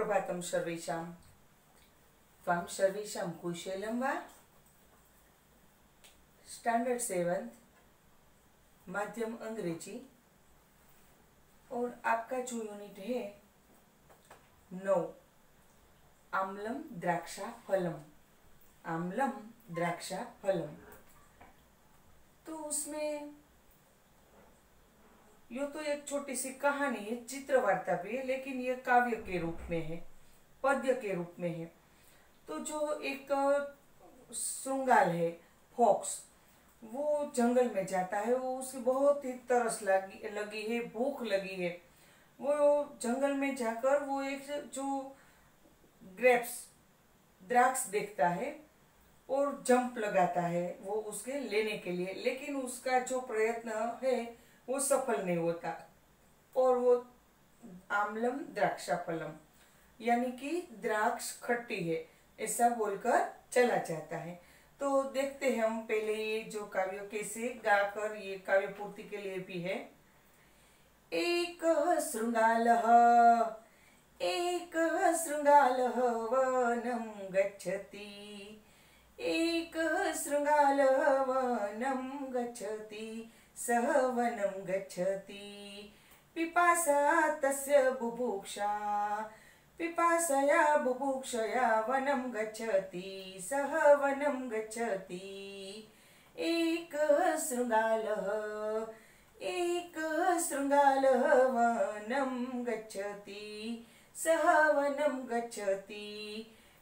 सुप्रभातं सर्वेषां। त्वां सर्वेषां कुशलं वा? स्टैंडर्ड 7 माध्यम अंग्रेजी और आपका जो यूनिट है 9 आम्लम द्राक्षा फलम। आम्लम द्राक्षा फलम, तो उसमें यो तो एक छोटी सी कहानी है, चित्र वार्ता भी है, लेकिन ये काव्य के रूप में है, पद्य के रूप में है। तो जो एक श्रृंगाल है, फॉक्स, वो जंगल में जाता है। वो उसे बहुत ही तरस लगी है, भूख लगी है। वो जंगल में जाकर वो एक जो ग्रेप्स द्राक्ष देखता है और जंप लगाता है वो उसके लेने के लिए, लेकिन उसका जो प्रयत्न है वो सफल नहीं होता और वो आम्लम द्राक्षा फलम यानी कि द्राक्ष खट्टी है ऐसा बोलकर चला जाता है। तो देखते हैं हम पहले ये जो काव्य कैसे गाकर, ये काव्य पूर्ति के लिए भी है। एक श्रृंगालः वनं गच्छति, एक श्रृंगालः वनं गच्छति, सः वनं गच्छति, पिपासा तस्य बुभुक्षा, पिपासया बुभुक्षया वनं गच्छति, सः वनं गच्छति। एक श्रृंगालः वनं गच्छति, सः वनं गच्छति,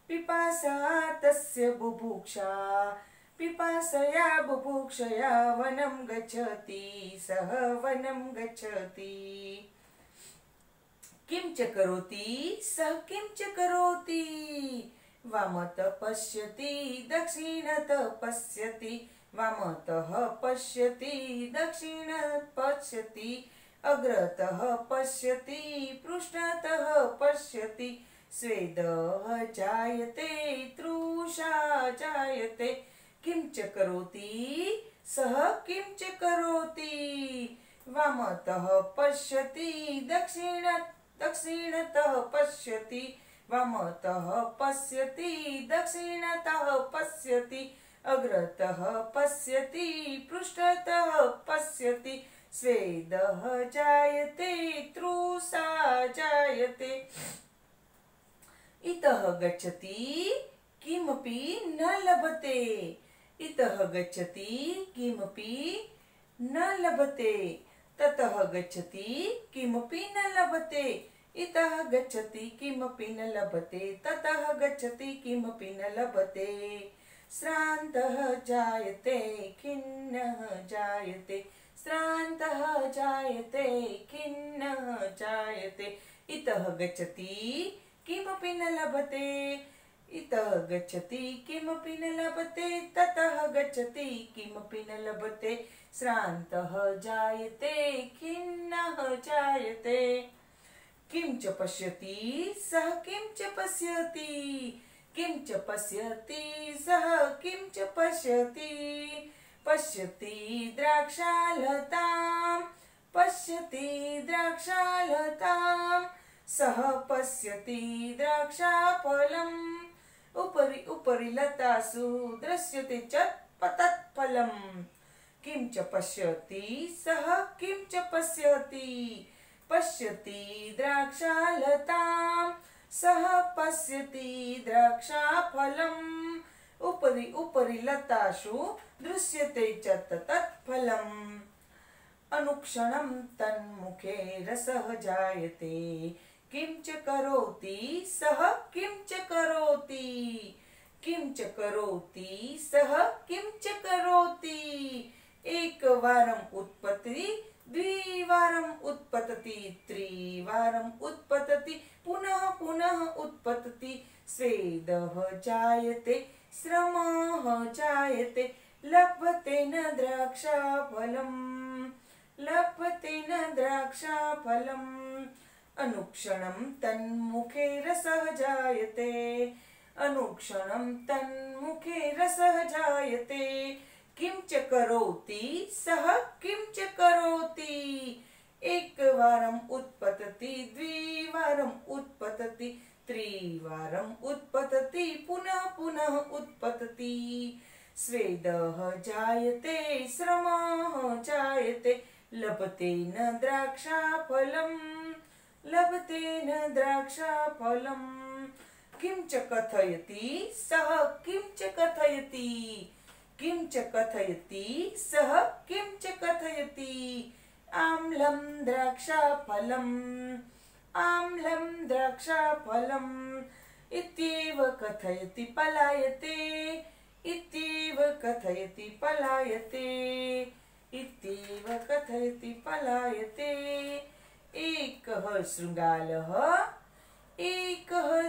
पिपासा तस्य बुभुक्षा, पिपासया बुभुक्षया वनं गच्छति, सः वनं गच्छति। किं च करोति सः किं च करोति, वामतः पश्यति दक्षिणतः पश्यति, वामतः पश्यति दक्षिणतः पश्यति, अग्रतः पश्यति पृष्ठतः पश्यति, स्वेदः जायते तृषा जायते। किं च करोति सः किं च करोति, वामतः पश्यति दक्षिणतः पश्यति, वामतः पश्यति दक्षिणतः पश्यति, अग्रतः पश्यति पृष्ठतः पश्यति, स्वेदः जायते तृषा जायते। इतः गच्छति किमपि न लभते, इतः गच्छति किमपि न लभते, ततः गच्छति किमपि न लभते, इतः गच्छति किमपि न लभते, ततः गच्छति किमपि न लभते। श्रान्तः जायते खिन्नः जायते, श्रान्तः जायते खिन्नः जायते। इतः गच्छति किमपि न लभते, इतः गच्छति किमपि न लभते, ततः गच्छति किमपि न लभते। श्रान्तः जायते खिन्नः जायते। किं च पश्यति सः किं च पश्यति, किं च पश्यति सः किं च पश्यति, पश्यति द्राक्षालतां, पश्यति द्राक्षालतां, सः पश्यति द्राक्षाफलम्, उपरि उपरि लतासु दृश्यते च तत्फलम्। किं च पश्यति सः किं च पश्यति, पश्यति द्राक्षालतां, सः पश्यति द्राक्षाफलम्, उपरि उपरि लतासु दृश्यते च तत्फलम्। अनुक्षणं तन्मुखे रसः जायते, किं च करोति सः किं च करोति, किं च करोति सः किं च करोति। एकवारम् उत्पतति द्विवारम् उत्पतति त्रिवारम् उत्पतति, पुनः पुनः उत्पतति, स्वेदः जायते श्रमः जायते, लभते न द्राक्षाफलम्, लभते न द्राक्षाफलम्। अनुक्षणं तन्मुखे रसः जायते, अनुक्षणं तन्मुखे रसः जायते, किं च करोति सः किं च करोति। एकवारम् उत्पतति द्विवारम् उत्पतति त्रिवारम् उत्पतति पुनः पुनः उत्पतति। स्वेदः जायते श्रमः जायते लभतेन द्राक्षाफलम् लभतेन द्राक्षाफलम्। किं च कथयति सः किं च कथयति किं च कथयति सः किं च कथयति। आम्लं द्राक्षाफलम् आम्लं द्राक्षाफलम् इत्येव कथयति पलायते इत्येव कथयति पलायते इत्येव कथयति पलायते। एकः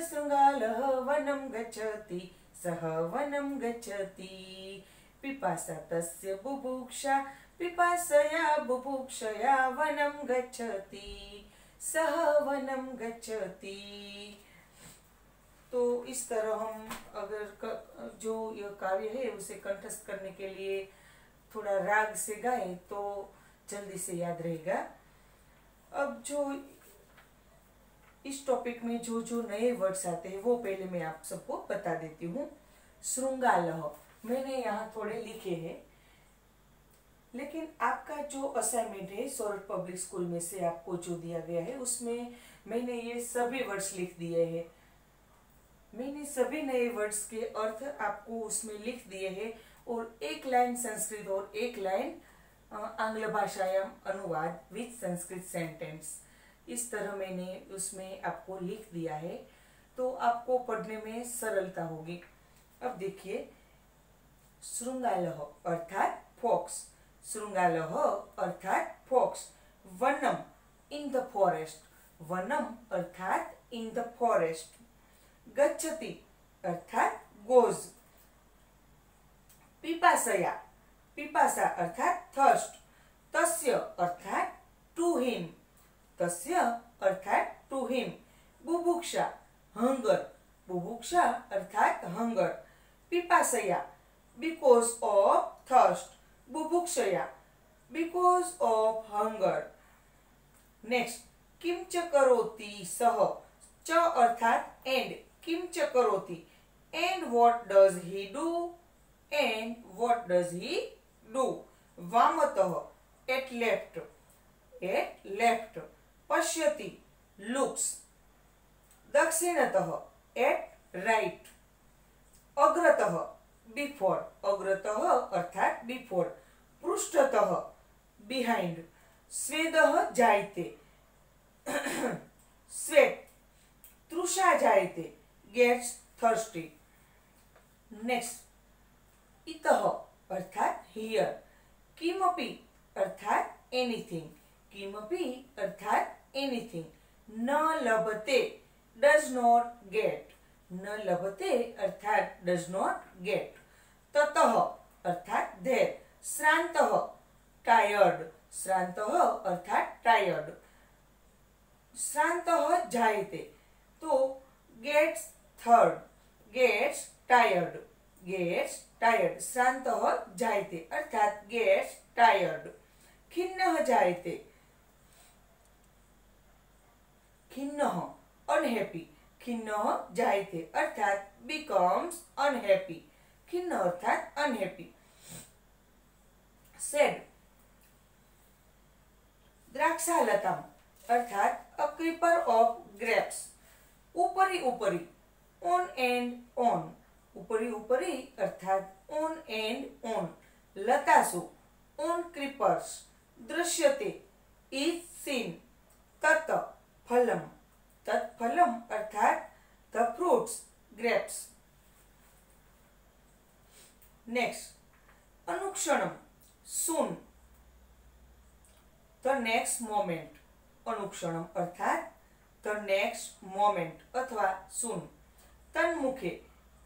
शृगालः वनं गच्छति सः वनं गच्छति। पिपासा तस्य बुभुक्षा पिपासया बुभुक्षया वनं गच्छति सः वनं गच्छति। तो इस तरह हम अगर जो यह काव्य है उसे कंठस्थ करने के लिए थोड़ा राग से गाएं तो जल्दी से याद रहेगा। अब जो इस टॉपिक में जो जो नए वर्ड्स आते हैं वो पहले मैं आप सबको बता देती हूँ। श्रृंगालः मैंने यहाँ थोड़े लिखे हैं, लेकिन आपका जो असाइनमेंट है सोरठ पब्लिक स्कूल में से आपको जो दिया गया है उसमें मैंने ये सभी वर्ड्स लिख दिए हैं। मैंने सभी नए वर्ड्स के अर्थ आपको उसमें लिख दिए हैं और एक लाइन संस्कृत और एक लाइन आंग्ल भाषायाम अनुवाद विथ संस्कृत सेंटेंस, इस तरह मैंने उसमें आपको लिख दिया है तो आपको पढ़ने में सरलता होगी। अब देखिए, श्रृंगालः अर्थात फॉक्स, श्रृंगालः अर्थात फॉक्स। वनम इन द फॉरेस्ट, वनम अर्थात इन द फॉरेस्ट। गच्छति अर्थात गोज। पिपासया, पिपासा अर्थात थर्स्ट। तस्य अर्थात टू हिम, तस्य अर्थात टू हिम। बुभुक्षा हंगर, बुभुक्षा अर्थात हंगर। पिपासया बिकॉज ऑफ थर्स्ट, बुभुक्षया बिकॉज ऑफ हंगर। नेक्स्ट, किम च करोति सः, च अर्थात एंड, किम च करोति and what does he do, and what does he do. वामतः एट लेफ्ट, एट लेफ्ट। पश्यति लुक्स। दक्षिणतः एट राइट। अग्रतः बिफोर, अग्रतः अर्थात बिफोर। पृष्ठतः बिहाइंड। स्वेदः जायते, स्वेट। तृषा जायते गेट्स थर्स्टी। नेक्स्ट, इतः अर्थात हियर। किमपि अर्थात एनीथिंग, किमपि अर्थात एनीथिंग। न लभते डज नॉट गेट, न लभते अर्थात डज नॉट गेट। ततः अर्थात देर। श्रान्तः टायर्ड, श्रान्तः अर्थात टायर्ड। श्रान्तः जायते तो gets third, gets tired, gets tired. श्रान्तः जायते अर्थात गेट्स टायर्ड। खिन्नः जायते, खिन्नः अनहैप्पी, खिन्नः जायते अर्थात बिकम्स अनहैप्पी, खिन्न अर्थात अनहैप्पी। सेड द्राक्षालताम अर्थात अ क्रीपर ऑफ ग्रेप्स। ऊपरी ऊपरी ऑन एंड ऑन, ऊपरी ऊपरी अर्थात ऑन एंड ऑन। लतासु ऑन क्रीपर्स। दृश्यते इज सीन। तत् फलम, तत्फलम अर्थात द फ्रूट्स ग्रेप्स। नेक्स्ट, अनुक्षणम सून, द नेक्स्ट मोमेंट। अनुक्षणम अर्थात द नेक्स्ट मोमेंट अथवा सून। तन्मुखे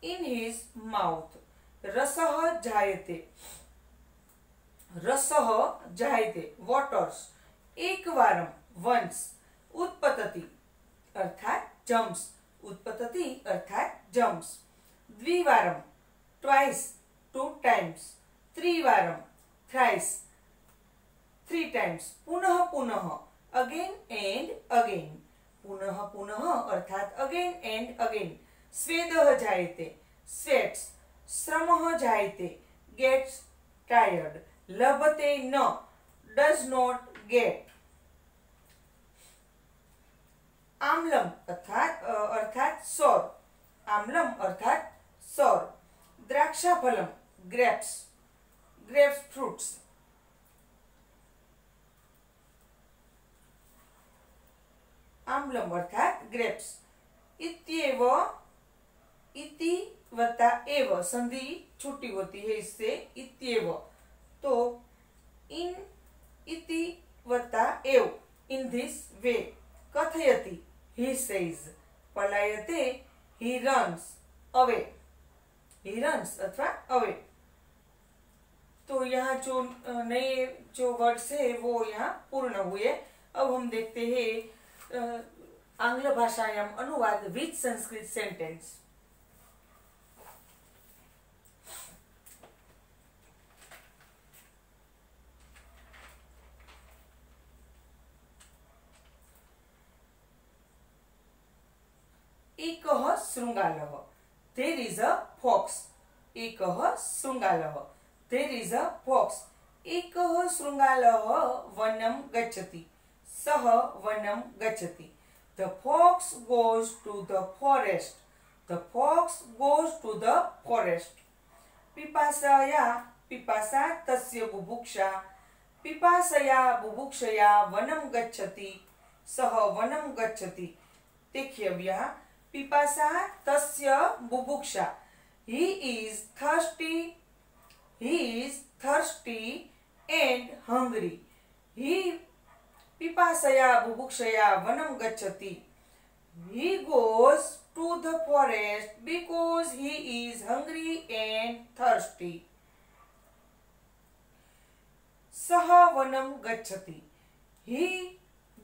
इन हिज माउथ। रसः जायते, रसः जायते वाटर्स। एकवारम वंस। उत्पतति अर्थात जम्प्स, उत्पतति अर्थात जम्प्स। द्विवारम ट्वाइस, टू टाइम्स। त्रिवारम थ्राइस, थ्री टाइम्स। पुनः पुनः अगेन एंड अगेन, पुनः पुनः अर्थात अगेन एंड अगेन। स्वेदः जायते, स्वेट्स। श्रमः जायते, गेट्स टायर्ड। लभते न, डज नॉट गेट। आम्लम अर्थात सौर, आम्लम अर्थात सौर। द्राक्षाफलम, ग्रेप्स, ग्रेप्स फ्रूट्स। आम्लम अर्थात ग्रेप्स। इत्येव, इति वत्ता एव, संधि छुट्टी होती है इससे, इत्येव। तो इन, इति वत्ता एव, इन दिस वे। कथयति, he says। पलायते, he runs away, he runs अथवा away। तो यहाँ जो नए जो वर्ड्स है वो यहाँ पूर्ण हुए। अब हम देखते हैं आंग्ल भाषायाम अनुवाद विथ संस्कृत सेंटेंस। एकः शृंगालः, देयर इज अ फॉक्स। एकः शृंगालः, देयर इज अ फॉक्स। एकः शृंगालः वनं गच्छति, सः वनं गच्छति। The fox goes to the forest, the fox goes to the forest। पिपासाया, पिपासा तस्य बुभुक्षा, पिपासया बुभुक्षया वनं गच्छति, सः वनं गच्छति। देखिए अब यहाँ पिपासा तस्य बुभुक्षा, he is thirsty, he is thirsty and hungry। he पिपासया बुभुक्षया वनं गच्छति, he goes to the forest because he is hungry and thirsty। सः वनं गच्छति, he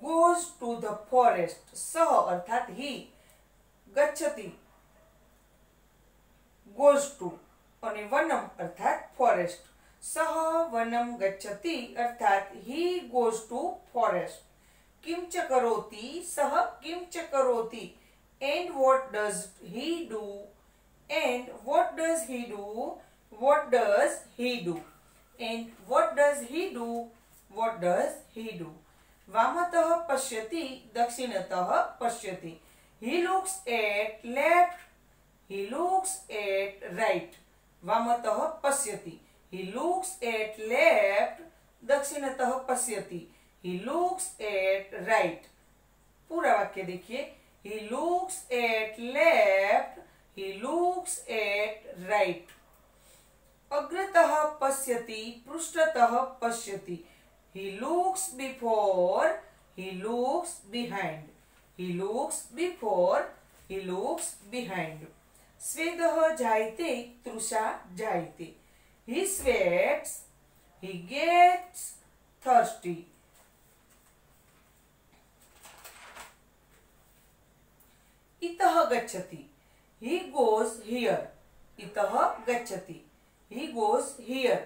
goes to the forest। सः अर्थात he, गच्छति goes to, और वनम अर्थात फॉरेस्ट। सः वनं गच्छति अर्थात he goes to forest। किं च करोति, सः किं च करोति। and what does he do, and what does he do, what does he do, and what does he do, what does he do। वामतः पश्यति, दक्षिणतः पश्यति। he looks at left, he looks at right। वामतः पश्यति, he looks at left, दक्षिणतः पश्यति, he looks at right। पूरा वाक्य देखिए, he looks at left, he looks at right। अग्रतः पश्यति, पृष्ठतः पश्यति। he looks before, he looks behind। he looks before, he looks behind। स्वेदः जायते, तृषा जायते। he sweats, he gets thirsty। इतः गच्छति, he goes here। इतः गच्छति, he goes here।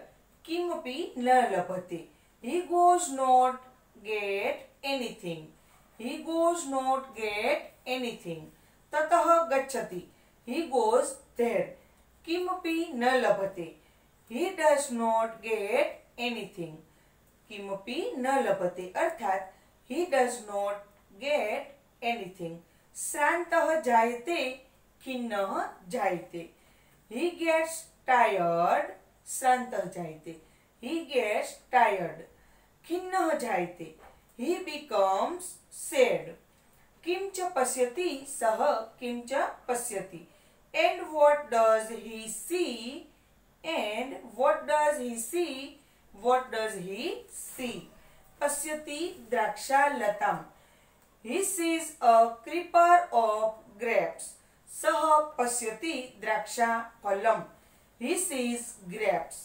किमपि न लभते, he goes not get anything। he goes not get anything। ततः गच्छति, he goes there। किमपि न लभते, he does not get anything। किमपि न लभते अर्थात he does not get anything। श्रान्तः जायते, खिन्नः जायते। he gets tired, श्रान्तः जायते, he gets tired। खिन्नः जायते, he becomes sad। किं च पश्यति, सः किं च पश्यति। and what does he see, and what does he see, what does he see। पश्यति द्राक्षालताम्, he sees a creeper of grapes। सः पश्यति द्राक्षाफलम्, he sees grapes,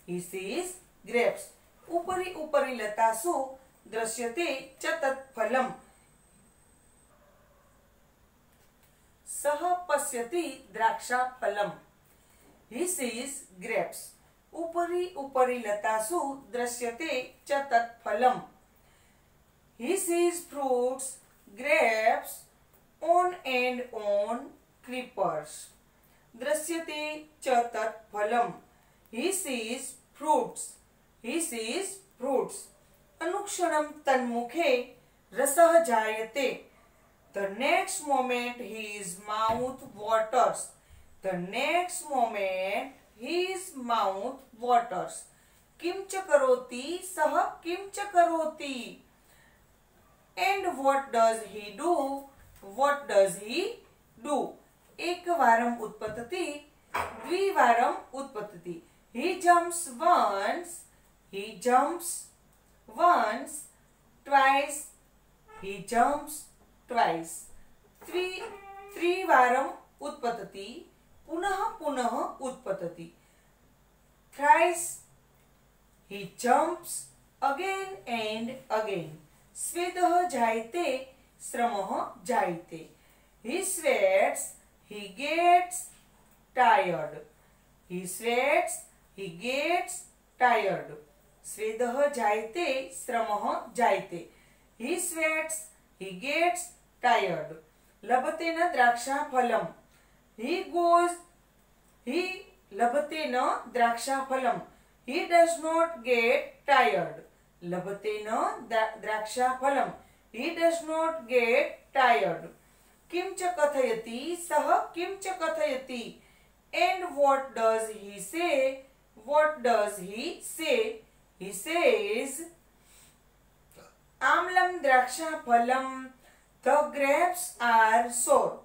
he sees grapes। उपरि उपरि लतासु दृश्यते च तत् फलम्, सः पश्यति द्राक्षाफलम्, he sees grapes। उपरि उपरि लतासु दृश्यते च तत् फलम्, he sees fruits, grapes on and on creepers. दृश्यते च तत् फलम्. He sees fruits. He sees fruits. अनुक्षणं तन्मुखे रसः जायते. The next moment his mouth waters. The next moment his mouth waters. किं च करोति सः किं च करोति. And what does he do? What does he do? एकवारम् उत्पतति, द्विवारम् उत्पतति. He jumps once. He jumps once. Twice. He jumps twice. त्रिवारम् उत्पतति, पुनः पुनः उत्पतति. Thrice. He jumps again and again. स्वेदः जायते, श्रमः जायते. He sweats, he gets tired. He sweats, he gets tired. स्वेदः जायते, श्रमः जायते. He sweats, he gets tired. लभते न द्राक्षाफलम्. He लभते न द्राक्षाफलम्. He does not get tired. लभते न द्राक्षाफलम्. He does not get tired. किं च कथयति सः किं च कथयति. And what does he say? What does he say? He says, आम्लं द्राक्षाफलम्. The grapes are sour.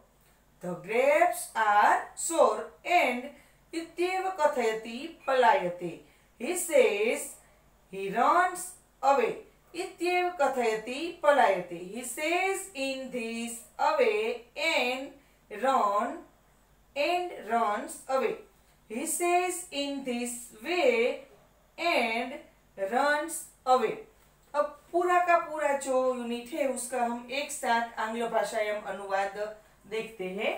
The grapes are sour. And इत्येव कथयति पलायते. He says, he runs away. इत्येव कथयति पलायते. He says in this away and runs away. He says in this way and runs away. अब पूरा का पूरा जो unit है उसका हम एक साथ आंग्ल भाषायाम अनुवाद देखते हैं.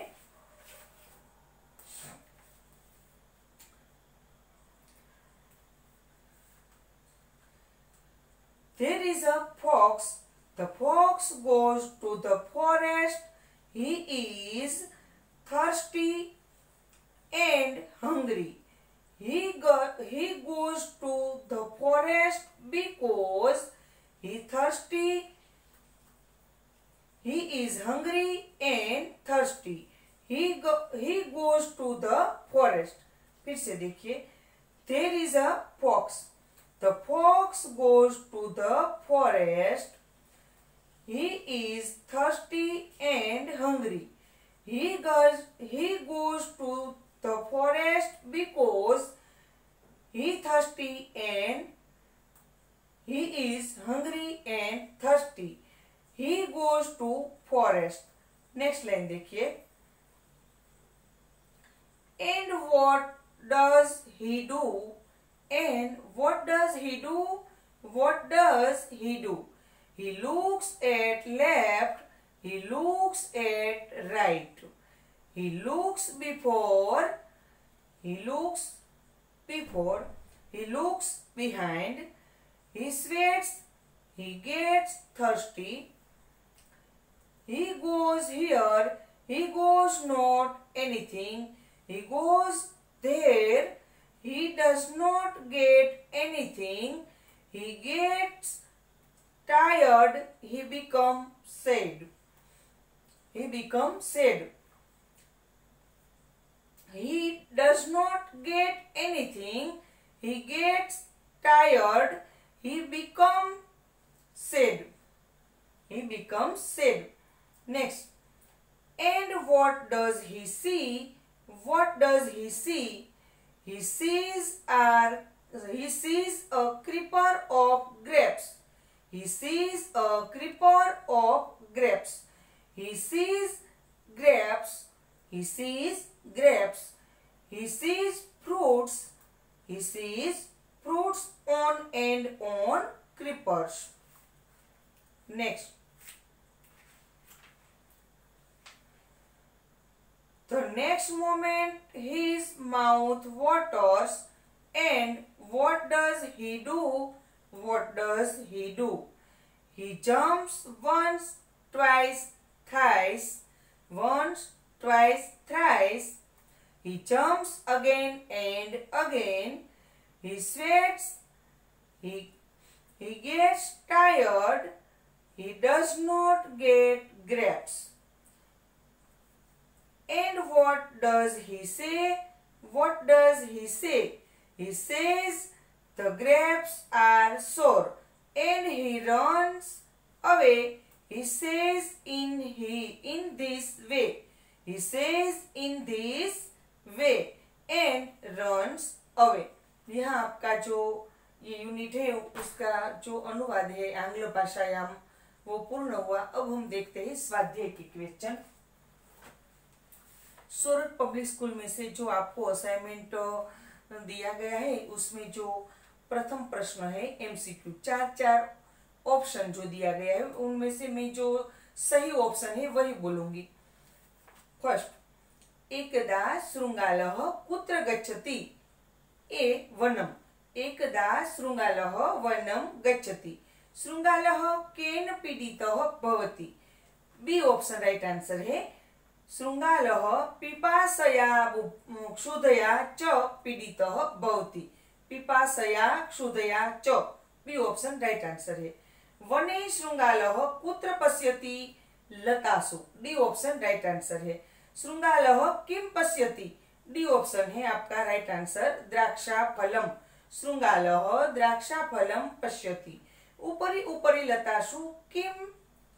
There is a fox. The fox goes to the forest. He is thirsty and hungry. He goes to the forest because he thirsty. He is hungry and thirsty. He goes to the forest. फिर से देखिए. There is a fox. The fox goes to the forest. He is thirsty and hungry. He goes to the forest because he thirsty and he is hungry and thirsty. He goes to forest. Next line देखिए. And what does he do? And what does he do? What does he do? He looks at left. He looks at right. He looks before. He looks before. He looks behind. He sweats. He gets thirsty. He goes here. He goes not anything. He goes there. He does not get anything. He gets tired. He becomes sad. He becomes sad. He does not get anything. He gets tired. He becomes sad. He becomes sad. Next. And what does he see? What does he see? He sees a creeper of grapes. He sees a creeper of grapes. He sees grapes. He sees grapes. He sees fruits. He sees fruits on and on creepers. Next. The next moment his mouth waters. And what does he do? What does he do? He jumps once, twice, thrice. once, twice, thrice. He jumps again and again. He sweats. He gets tired. He does not get grapes. And what does he say? What does he say? He says the grapes are sour, and he runs away. He says in this way. He says in this way and runs away. यहाँ आपका जो ये unit है उसका जो अनुवाद है आंग्ल भाषायाम वो पूर्ण हुआ। अब हम देखते हैं स्वाध्याय के क्वेश्चन। सूरत पब्लिक स्कूल में से जो आपको असाइनमेंट दिया गया है उसमें जो प्रथम प्रश्न है एमसीक्यू, चार ऑप्शन जो दिया गया है उनमें से मैं जो सही ऑप्शन है वही बोलूंगी। फर्स्ट, एकदा शृंगालः कुत्र गच्छति? ए वनम। एकदा शृंगालः वनम गच्छति। शृंगालः केन पीडितः भवति? बी ऑप्शन राइट आंसर है। शृंगालः पिपासया क्षुधया च पीडितः भवति। पिपासया क्षुधया च, बी ऑप्शन राइट आंसर है। वने शृंगालः कुत्र पश्यति? लतासु, डी ऑप्शन राइट आंसर है। शृंगालः किम पश्यति? डी ऑप्शन है आपका राइट आंसर, द्राक्षाफलम। शृंगालः द्राक्षाफलम पश्यति। उपरि उपरि लतासु किम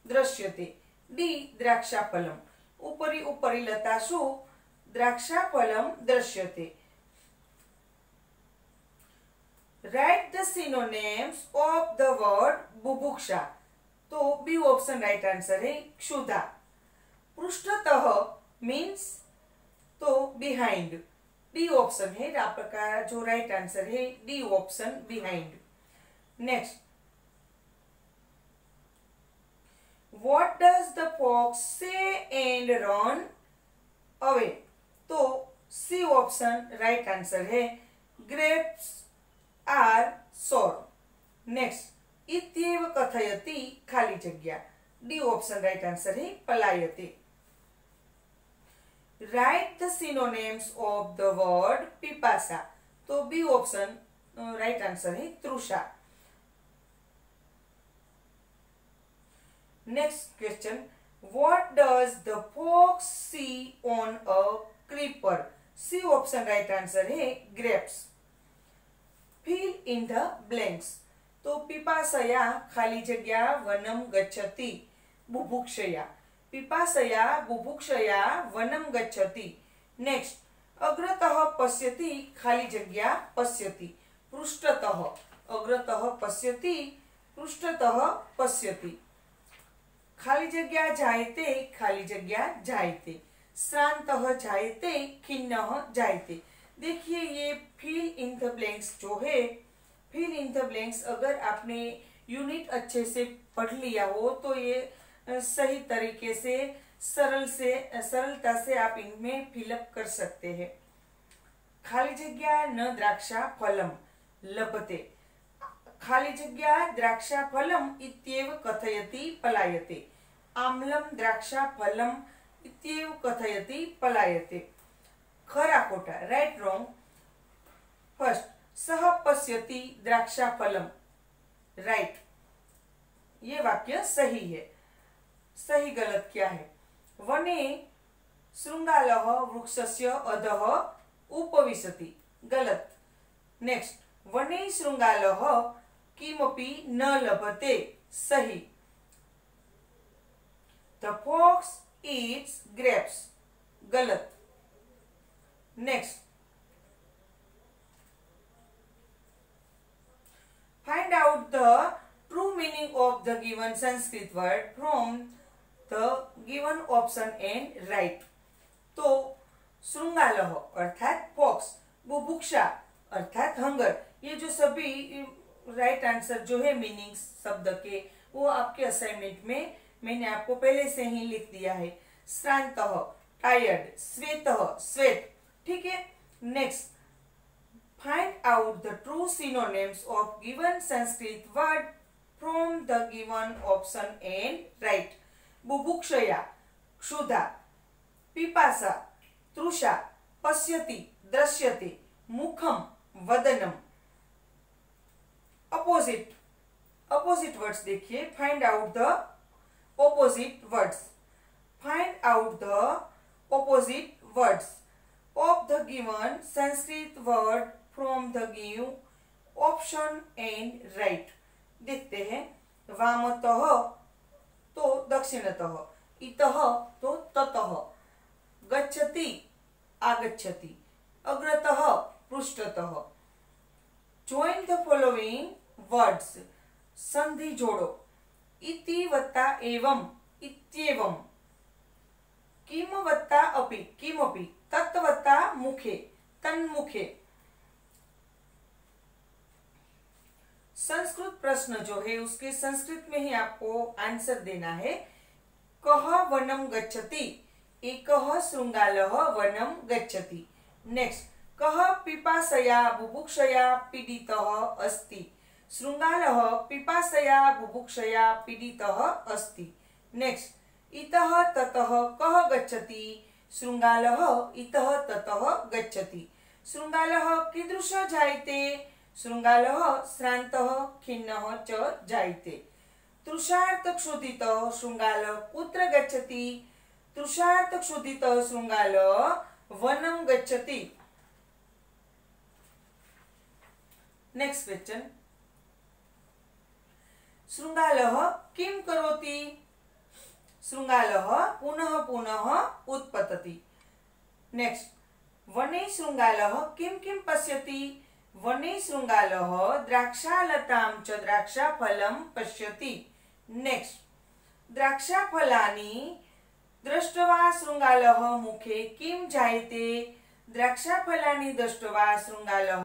दृश्यते? डी द्राक्षाफलम। उपरि उपरि लतासु द्राक्षाफलम दृश्यते। Right the synonyms of the word बुभुक्षा। तो बी ऑप्शन राइट आंसर है, क्षुधा। पृष्ठतः मीन्स तो बिहाइंड, डी ऑप्शन है आपका जो राइट आंसर है, D option behind. Next, what does the fox say and run away? तो सी ऑप्शन राइट आंसर है, ग्रेप्स आर सोर। नेक्स्ट, इत्येव कथयति खाली जगह, डी ऑप्शन राइट आंसर है, पलायते। Write the synonyms of the word पिपासा। तो बी ऑप्शन राइट आंसर है, तृषा। Next question, what does the fox see on a creeper? C option right answer है, grapes. Fill in the blanks. तो पिपासया खाली जगह वनम गच्छति बुभुक्षया। पिपासया बुभुक्षया वनम गच्छति। नेक्स्ट, अग्रतः पश्यति खाली जगह पश्यति। पृष्ठतः, अग्रतः पश्यति पृष्ठतः पश्यति। खाली जगह जायते खाली जगह जायते। श्रान्तः जायते खिन्नः जायते। देखिए ये फिल इन द ब्लैंक्स जो है, फिल इन द ब्लैंक्स अगर आपने यूनिट अच्छे से पढ़ लिया हो तो ये सही तरीके से सरलता से आप इनमें फिलअप कर सकते हैं। खाली जगह न द्राक्षा फलम लभते। खाली जगह द्राक्षा फलम इत्येव कथयति पलायते। आम्लम द्राक्षा फलम इत्येव कथयति पलायते। खरा खोटा, राइट रॉन्ग। फर्स्ट, सह पश्यति द्राक्षा फलम, राइट, ये वाक्य सही है। सही गलत क्या है? वने शृंगालः वृक्षस्य अधः उपविशति, गलत। नेक्स्ट, वने शृंगालः किमपि न लभते, सही। द फॉक्स ईट्स ग्रेप्स, गलत। Next, find out the true meaning of the given Sanskrit word from the given option and right. तो शृंगालः अर्थात फॉक्स, बुभुक्षा अर्थात हंगर, ये जो सभी राइट आंसर जो है मीनिंग शब्द के वो आपके असाइनमेंट में मैंने आपको पहले से ही लिख दिया है। श्रान्तः टायर्ड, श्वेतः स्वेट, ठीक है। Next, find out the true synonyms of given Sanskrit word from the given option and write. बुभुक्षया क्षुधा, पिपासा, तृषा, पश्यति, दृश्यते, मुखम, वदनम। अपोजिट वर्ड्स देखिए, find out the opposite words. Find out the opposite words of the given Sanskrit word from the given option and write. देखते हैं, वामतः तो दक्षिणतः, इतः तो ततः, गच्छति आगच्छति, अग्रतः पृष्ठतः। Join the following words. संधि जोड़ो। इति वत्ता एवं, इत्येवं, किम वत्ता अपि, किमपि, तत् वत्ता मुखे, तन्मुखे। संस्कृत प्रश्न जो है उसके संस्कृत में ही आपको आंसर देना है। कः वनम गच्छति, एकः शृंगालः वनम गच्छति। नेक्स्ट, कः पिपासया बुभुक्षया पीडितः अस्ति, शृंगालः पिपासया बुभुक्षया पीडितः अस्ति। नेक्स्ट, इतः ततः कः गच्छति, शृंगालः इतः ततः गच्छति। शृंगालः कीदृशः जायते, शृंगालः श्रान्तः खिन्नः च जायते। तृषार्तक्षुधितः शृंगालः कुत्र गच्छति, तृषार्तक्षुधितः शृंगालः वनं गच्छति। नेक्स्ट क्वेश्चन, शृंगालः किं करोति, शृंगालः पुनः पुनः उत्पतति। नेक्स्ट, वने शृंगालः किं किं पश्यति, वने शृंगालः द्राक्षालतां च द्राक्षाफलं पश्यति। नेक्स्ट, द्राक्षाफलानि दृष्ट्वा शृंगालः मुखे किं जायते, द्राक्षाफलानि दृष्ट्वा शृंगालः